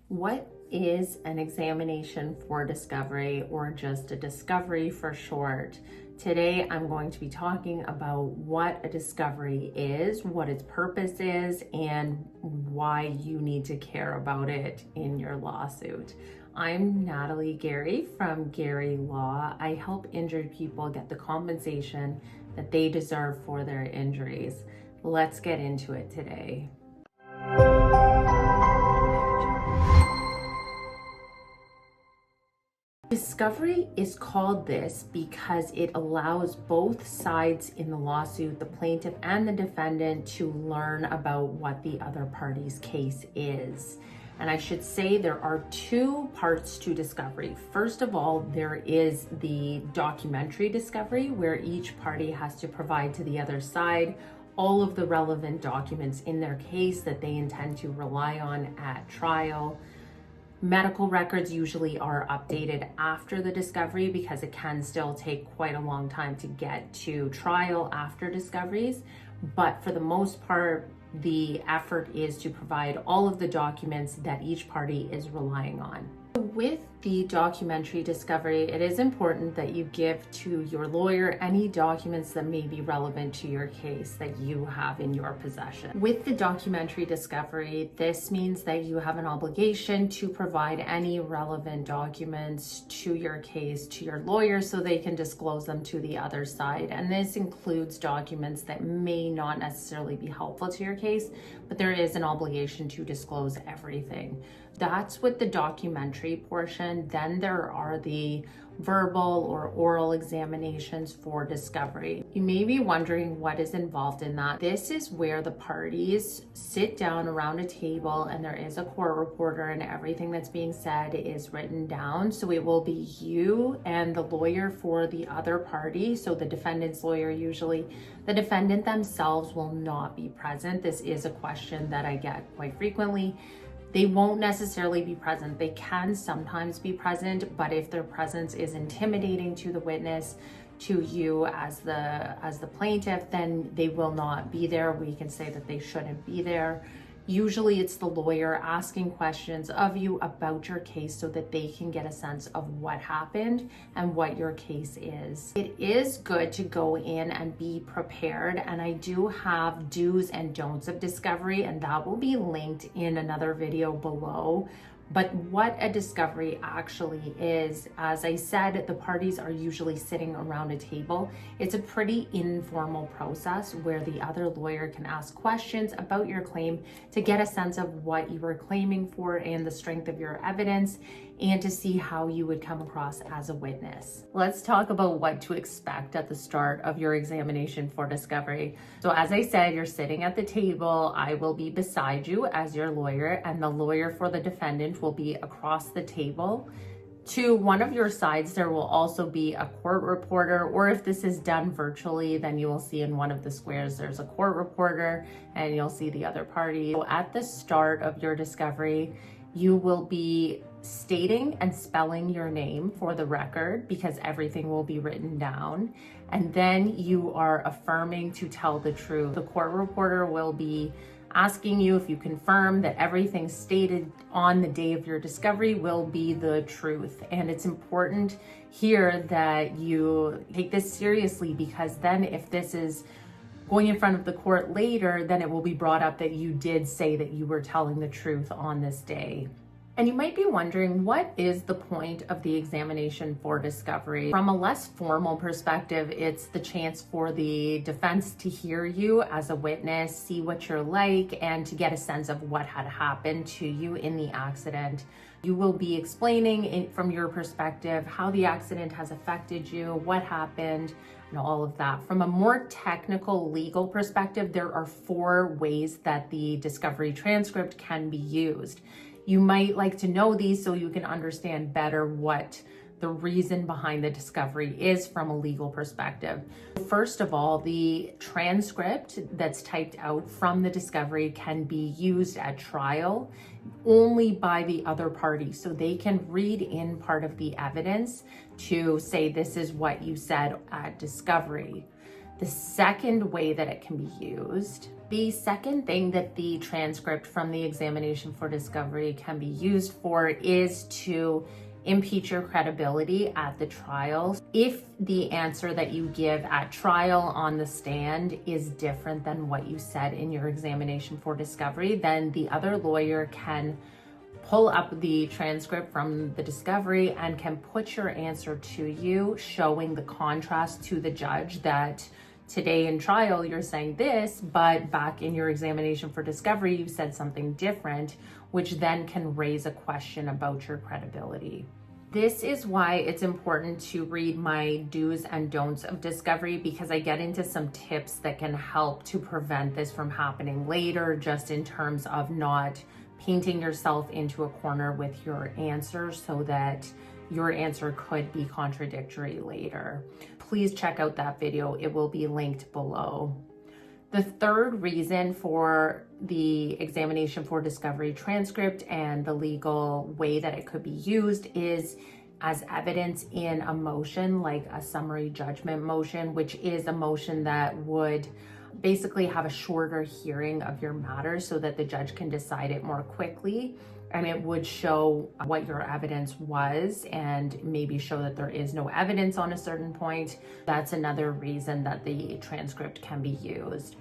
What is an examination for discovery, or just a discovery for short? Today, I'm going to be talking about what a discovery is, what its purpose is, and why you need to care about it in your lawsuit. I'm Natalie Gerry from Gerry Law. I help injured people get the compensation that they deserve for their injuries. Let's get into it today. Discovery is called this because it allows both sides in the lawsuit, the plaintiff and the defendant, to learn about what the other party's case is. And I should say there are two parts to discovery. First of all, there is the documentary discovery, where each party has to provide to the other side all of the relevant documents in their case that they intend to rely on at trial. Medical records usually are updated after the discovery because it can still take quite a long time to get to trial after discoveries. But for the most part, the effort is to provide all of the documents that each party is relying on. With the documentary discovery, it is important that you give to your lawyer any documents that may be relevant to your case that you have in your possession. With the documentary discovery, this means that you have an obligation to provide any relevant documents to your case to your lawyer so they can disclose them to the other side. And this includes documents that may not necessarily be helpful to your case, but there is an obligation to disclose everything. That's with the documentary portion. Then there are the verbal or oral examinations for discovery. You may be wondering what is involved in that. This is where the parties sit down around a table and there is a court reporter and everything that's being said is written down. So it will be you and the lawyer for the other party. So the defendant's lawyer, usually the defendant themselves will not be present. This is a question that I get quite frequently. They won't necessarily be present. They can sometimes be present, but if their presence is intimidating to the witness, to you as the plaintiff, then they will not be there. We can say that they shouldn't be there. Usually it's the lawyer asking questions of you about your case so that they can get a sense of what happened and what your case is. It is good to go in and be prepared, and I do have do's and don'ts of discovery, and that will be linked in another video below. But what a discovery actually is, as I said, the parties are usually sitting around a table. It's a pretty informal process where the other lawyer can ask questions about your claim to get a sense of what you are claiming for and the strength of your evidence, and to see how you would come across as a witness. Let's talk about what to expect at the start of your examination for discovery. So as I said, you're sitting at the table. I will be beside you as your lawyer, and the lawyer for the defendant will be across the table. To one of your sides, there will also be a court reporter, or if this is done virtually, then you will see in one of the squares there's a court reporter and you'll see the other party. So at the start of your discovery, you will be stating and spelling your name for the record because everything will be written down. And then you are affirming to tell the truth. The court reporter will be asking you if you confirm that everything stated on the day of your discovery will be the truth. And it's important here that you take this seriously, because then if this is going in front of the court later, then it will be brought up that you did say that you were telling the truth on this day. And you might be wondering, what is the point of the examination for discovery? From a less formal perspective, it's the chance for the defense to hear you as a witness, see what you're like, and to get a sense of what had happened to you in the accident. You will be explaining from your perspective how the accident has affected you, what happened, and all of that. From a more technical legal perspective, there are 4 ways that the discovery transcript can be used. You might like to know these so you can understand better what the reason behind the discovery is from a legal perspective. First of all, the transcript that's typed out from the discovery can be used at trial only by the other party. So they can read in part of the evidence to say, this is what you said at discovery. The second way that it can be used, the second thing that the transcript from the examination for discovery can be used for is to impeach your credibility at the trial. If the answer that you give at trial on the stand is different than what you said in your examination for discovery, then the other lawyer can pull up the transcript from the discovery and can put your answer to you, showing the contrast to the judge that today in trial you're saying this, but back in your examination for discovery you said something different, which then can raise a question about your credibility. This is why it's important to read my do's and don'ts of discovery, because I get into some tips that can help to prevent this from happening later, just in terms of not painting yourself into a corner with your answer so that your answer could be contradictory later. Please check out that video. It will be linked below. The third reason for the examination for discovery transcript and the legal way that it could be used is as evidence in a motion like a summary judgment motion, which is a motion that would basically have a shorter hearing of your matter so that the judge can decide it more quickly, and it would show what your evidence was and maybe show that there is no evidence on a certain point. That's another reason that the transcript can be used.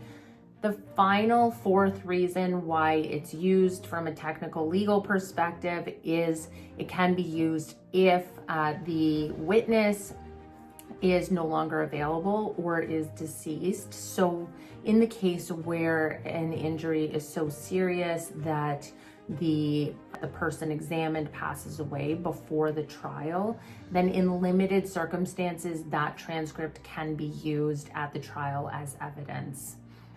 The final fourth reason why it's used from a technical legal perspective is it can be used if the witness is no longer available or is deceased. So in the case where an injury is so serious that the person examined passes away before the trial, then in limited circumstances that transcript can be used at the trial as evidence.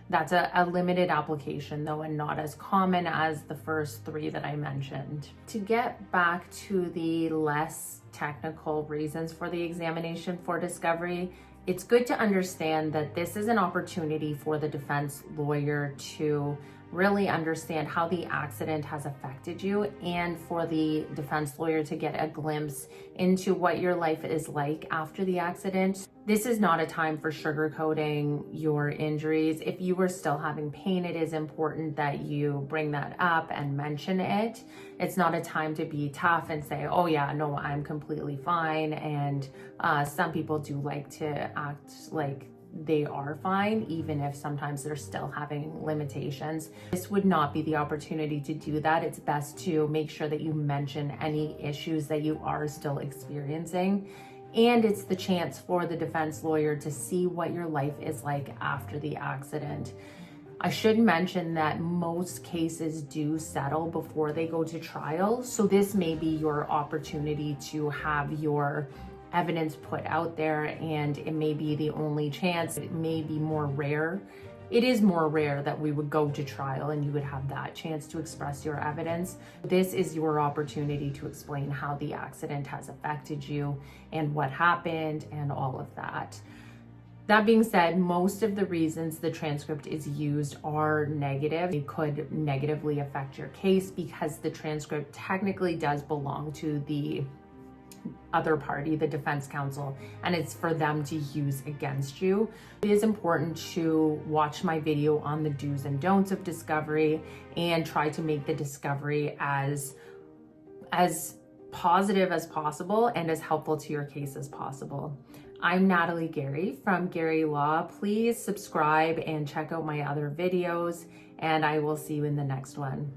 That's a limited application though, and not as common as the first three that I mentioned. To get back to the less technical reasons for the examination for discovery, it's good to understand that this is an opportunity for the defense lawyer to really understand how the accident has affected you, and for the defense lawyer to get a glimpse into what your life is like after the accident. This is not a time for sugarcoating your injuries. If you are still having pain, it is important that you bring that up and mention it. It's not a time to be tough and say, oh yeah, no, I'm completely fine. And some people do like to act like they are fine, even if sometimes they're still having limitations. This would not be the opportunity to do that. It's best to make sure that you mention any issues that you are still experiencing. And it's the chance for the defense lawyer to see what your life is like after the accident. I should mention that most cases do settle before they go to trial. So this may be your opportunity to have your evidence put out there, and it may be the only chance. It may be more rare. It is more rare that we would go to trial and you would have that chance to express your evidence. This is your opportunity to explain how the accident has affected you and what happened and all of that. That being said, most of the reasons the transcript is used are negative. It could negatively affect your case because the transcript technically does belong to the other party, the defense counsel, and it's for them to use against you. It is important to watch my video on the do's and don'ts of discovery and try to make the discovery as positive as possible and as helpful to your case as possible. I'm Natalie Gerry from Gerry Law. Please subscribe and check out my other videos, and I will see you in the next one.